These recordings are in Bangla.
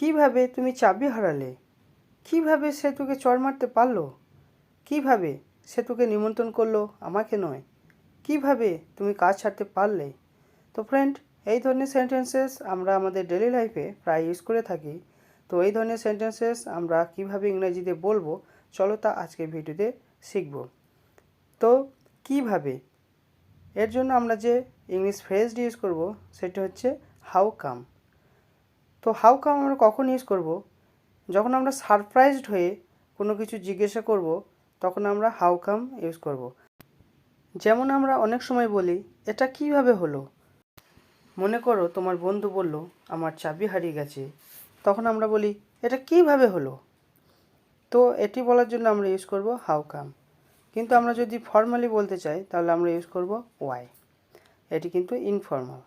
কিভাবে তুমি চাবি হারালে? কিভাবে সে তোকে চড় মারতে পারলো? কিভাবে সে তোকে নিমন্ত্রণ করলো, আমাকে নয়? কিভাবে তুমি কাজ ছাড়তে পারলে? তো ফ্রেন্ড, এই ধরনের সেন্টেন্সেস আমরা আমাদের ডেলি লাইফে প্রায় ইউজ করে থাকি। তো এই ধরনের সেন্টেন্সেস আমরা কিভাবে ইংরেজিতে বলবো, চলো তা আজকের ভিডিওতে শিখব। তো কিভাবে, এর জন্য আমরা যে ইংলিশ ফ্রেজটি ইউজ করব সেটা হচ্ছে হাউ কাম। তো হাউ কাম আমরা কখন ইউজ করব? যখন আমরা সারপ্রাইজড হয়ে কোনো কিছু জিজ্ঞাসা করব, তখন আমরা হাউ কাম ইউজ করব। যেমন আমরা অনেক সময় বলি, এটা কিভাবে হলো? মনে করো তোমার বন্ধু বলল, আমার চাবি হারিয়ে গেছে। তখন আমরা বলি, এটা কিভাবে হলো? তো এটি বলার জন্য আমরা ইউজ করব হাউ কাম। কিন্তু আমরা যদি ফর্মালি বলতে চাই তাহলে আমরা ইউজ করব ওয়াই। এটি কিন্তু ইনফর্মাল।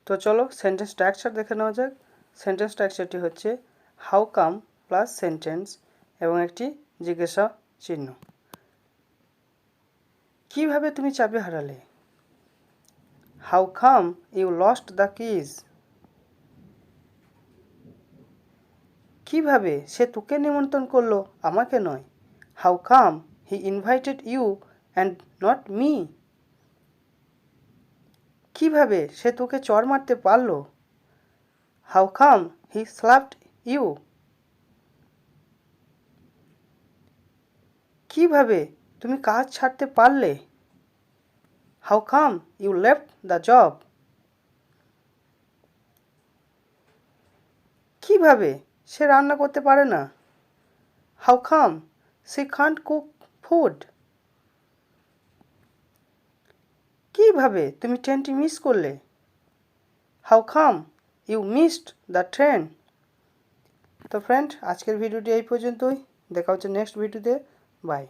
তো চলো সেন্টেন্স স্ট্রাকচার দেখে নেওয়া যাক। সেন্টেন্স স্ট্রাকচারটি হচ্ছে হাউ কাম প্লাস সেন্টেন্স এবং একটি জিজ্ঞাসা চিহ্ন। কিভাবে তুমি চাবি হারালে? How come you lost the keys? কিভাবে সে তোকে নিমন্ত্রণ করলো, আমাকে নয়? How come he invited you and not me? কিভাবে সে তোকে চড় মারতে পারলো? How come he slapped you? কিভাবে তুমি কাজ ছাড়তে পারলে? How come you left the job? কিভাবে সে রান্না করতে পারে না? How come she can't cook food? কিভাবে তুমি ট্রেনটি মিস করলে? How come you missed the train? তো ফ্রেন্ড, আজকের ভিডিওটি এই পর্যন্তই। দেখা হচ্ছে নেক্সট ভিডিওতে। বাই।